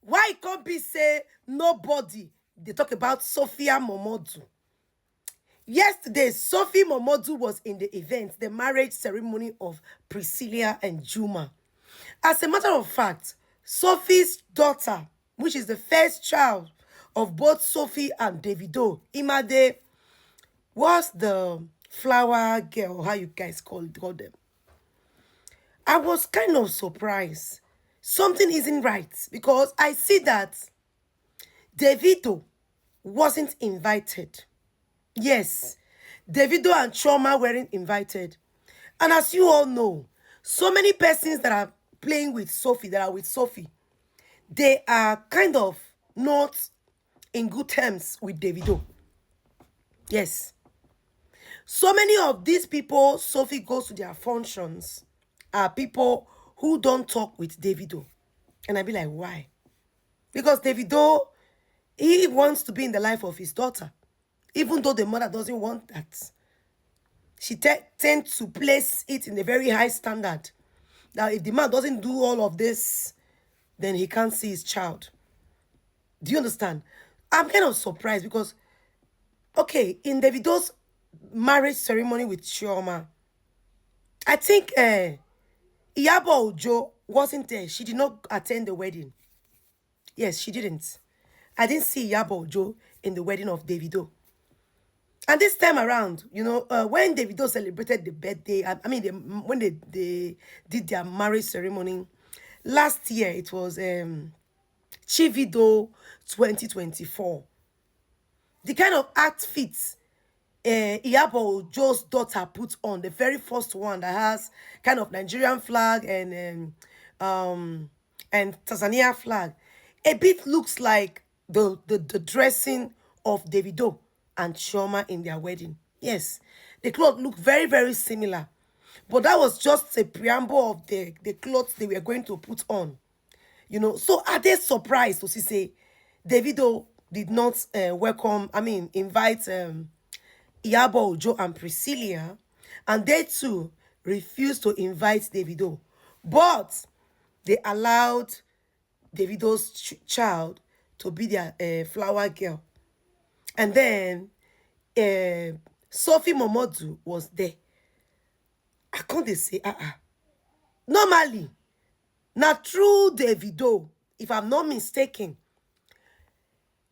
Why it can't be say nobody? They talk about Sophia Momodu. Yesterday, Sophie Momodu was in the event, the marriage ceremony of Priscilla and Juma. As a matter of fact, Sophie's daughter, which is the first child of both Sophie and Davido, Imade, was the flower girl, how you guys call them. I was kind of surprised. Something isn't right because I see that Davido wasn't invited. Yes, Davido and Choma weren't invited. And as you all know, so many persons that are playing with Sophie, that are with Sophie, they are kind of not in good terms with Davido. Yes. So many of these people Sophie goes to their functions are people who don't talk with Davido. And I be like, why? Because Davido, he wants to be in the life of his daughter. Even though the mother doesn't want that. She tends to place it in a very high standard. Now, if the man doesn't do all of this, then he can't see his child. Do you understand? I'm kind of surprised because, okay, in Davido's marriage ceremony with Chioma, I think Iyabo Ojo wasn't there. She did not attend the wedding. Yes, she didn't. I didn't see Iyabo Ojo in the wedding of Davido. And this time around, you know, when Davido celebrated the birthday, when they did their marriage ceremony, last year, it was Chivido 2024. The kind of outfits Iyabo Ojo's daughter put on, the very first one that has kind of Nigerian flag and Tanzania flag, a bit looks like the dressing of Davido and Chioma in their wedding. Yes, the clothes look very, very similar. But that was just a preamble of the clothes they were going to put on. You know, so are they surprised to see, say, Davido did not invite Iyabo Ojo and Priscilla, and they too refused to invite Davido. But they allowed Davido's child to be their flower girl. And then Sophie Modu was there. I can't say, normally, not true Davido, if I'm not mistaken,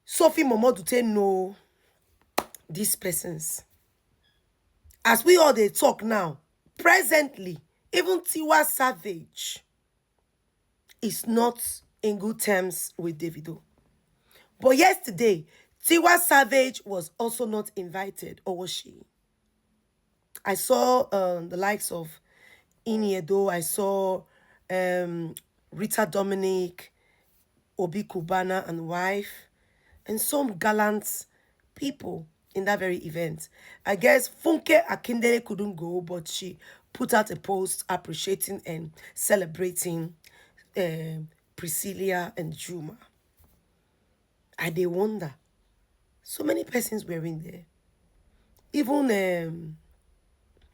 Sophie Modu say no, these persons. As we all they talk now, presently, even Tiwa Savage is not in good terms with Davido. But yesterday, Tiwa Savage was also not invited, or was she? I saw the likes of Iniedo, I saw Rita Dominic, Obi Kubana and wife, and some gallant people in that very event. I guess Funke Akindele couldn't go, but she put out a post appreciating and celebrating Priscilla and Juma. I dey wonder. So many persons were in there. Even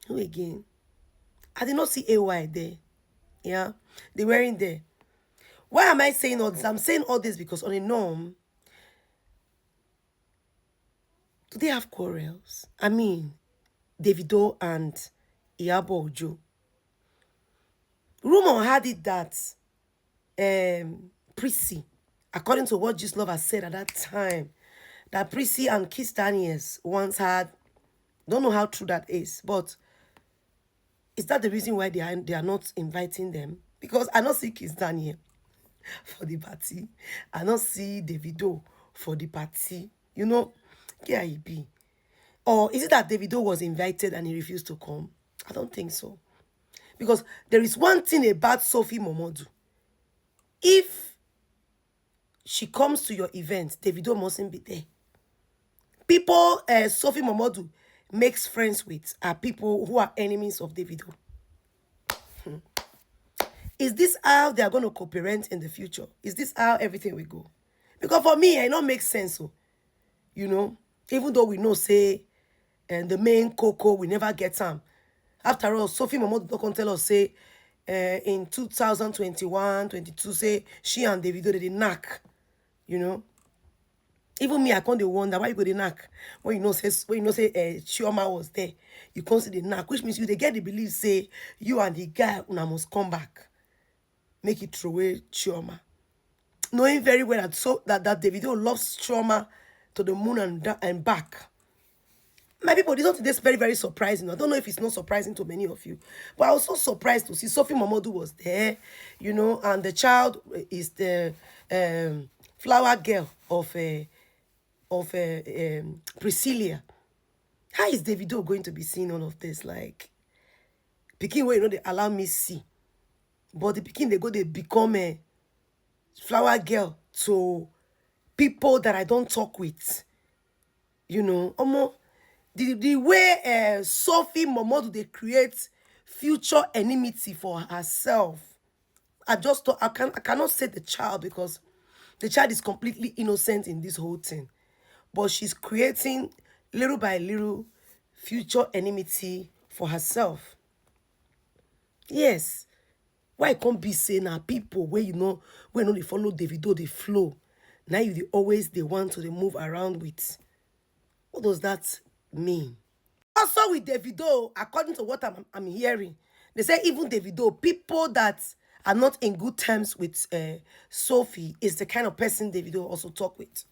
who again? I did not see AY there. Yeah, they were in there. Why am I saying all this? I'm saying all this because on a norm, do they have quarrels? I mean, Davido and Iyabo Ojo. Rumor had it that Prissy, according to what Just Love has said at that time, that Prissy and Kiss Daniels once had, don't know how true that is, but is that the reason why they are not inviting them? Because I don't see Kiss Daniel for the party. I don't see Davido for the party. You know, KIB. Or is it that Davido was invited and he refused to come? I don't think so. Because there is one thing about Sophie Modu. If she comes to your event, Davido mustn't be there. People Sophie Modu makes friends with are people who are enemies of Davido. Is this how they are going to co-parent in the future? Is this how everything will go? Because for me, it don't make sense. So, you know, even though we know, say, and the main cocoa, we never get some. After all, Sophie Modu don't tell us, say, in 2021, 22, say, she and Davido, they knock. you know. Even me, I can't wonder why you go the knack when you know say Chioma was there. You can't see the knack, which means you they get the belief say you and the guy una must come back, make it throw away Chioma, knowing very well that Davido loves Chioma to the moon and back. My people, this is very, very surprising. I don't know if it's not surprising to many of you, but I was so surprised to see Sophie Modu was there, you know, and the child is the flower girl of Priscilla. How is Davido going to be seeing all of this? Like, Pekin, where you know they allow me see, but the Pekin they become a flower girl to people that I don't talk with, you know. The way Sophie Modu they create future enmity for herself. I just thought I cannot say the child because the child is completely innocent in this whole thing, but she's creating little by little future enmity for herself. Yes, why can't be saying now people where you know they follow Davido they flow. Now you always the one to move around with. What does that mean? Also with Davido, according to what I'm hearing, they say even Davido, people that are not in good terms with Sophie is the kind of person Davido also talk with.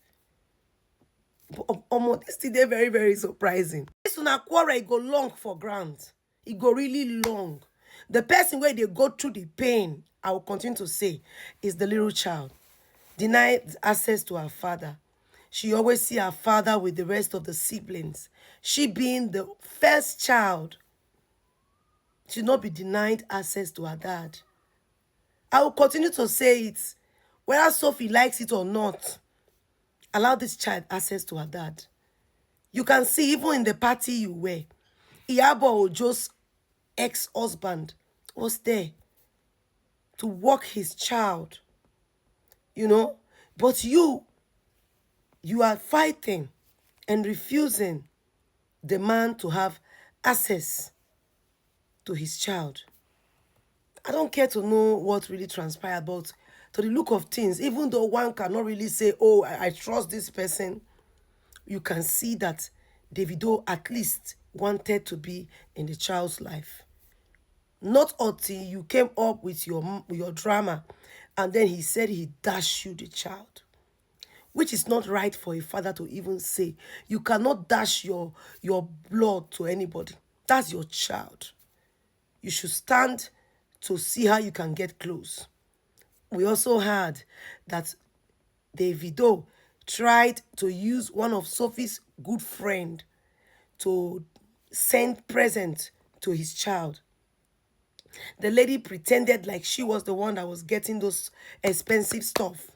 But this today very, very surprising. This una quarrel it go long for ground. It go really long. The person where they go through the pain, I will continue to say, is the little child. Denied access to her father. She always see her father with the rest of the siblings. She being the first child, should not be denied access to her dad. I will continue to say it. Whether Sophie likes it or not, allow this child access to her dad. You can see even in the party you were, Iyabo Ojo's ex-husband was there to walk his child, you know. But you are fighting and refusing the man to have access to his child. I don't care to know what really transpired, but to the look of things, even though one cannot really say, oh, I trust this person, you can see that Davido at least wanted to be in the child's life. Not until you came up with your drama and then he said he dashed you the child, which is not right for a father to even say. You cannot dash your blood to anybody. That's your child. You should stand to see how you can get close. We also heard that Davido tried to use one of Sophie's good friend to send present to his child. The lady pretended like she was the one that was getting those expensive stuff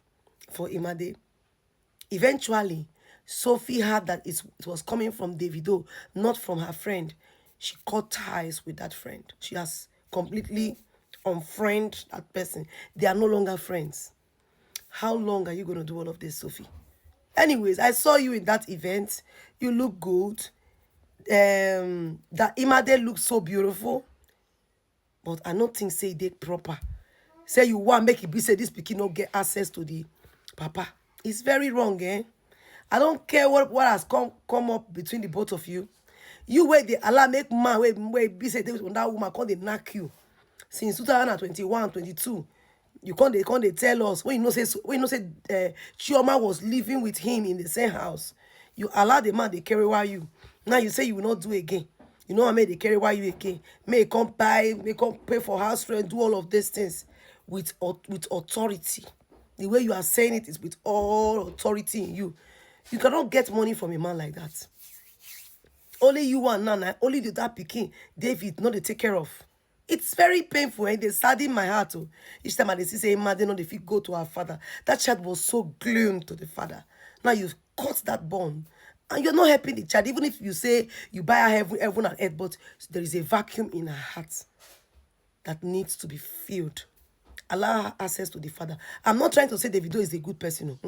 for Imade. Eventually, Sophie heard that it was coming from Davido, not from her friend. She cut ties with that friend. She has completely unfriended that person. They are no longer friends. How long are you going to do all of this, Sophie? Anyways, I saw you in that event. You look good. That Imade looks so beautiful. But I don't think say they proper. Say you want make it be say this pikin not get access to the papa. It's very wrong, eh? I don't care what has come up between the both of you. You wait the Allah make man wait be say when that woman come they knock you. Since 2021, 22. You can't they tell us when you know say Chioma was living with him in the same house. You allow the man they carry why you. Now you say you will not do again. You know what I mean? They carry why you again. May come buy, may come pay for house rent, do all of these things with authority. The way you are saying it is with all authority in you. You cannot get money from a man like that. Only you and Nana, only that Peking, David, not they take care of. It's very painful and they sadden my heart. Oh. Each time I see say, man, they know they fit go to our father. That child was so glued to the father. Now you've cut that bond. And you're not helping the child, even if you say you buy her heaven and earth, but there is a vacuum in her heart that needs to be filled. Allow her access to the father. I'm not trying to say Davido is a good person,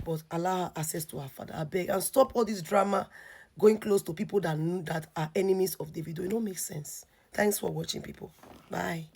but allow her access to her father. I beg. And stop all this drama going close to people that are enemies of Davido. It don't make sense. Thanks for watching, people. Bye.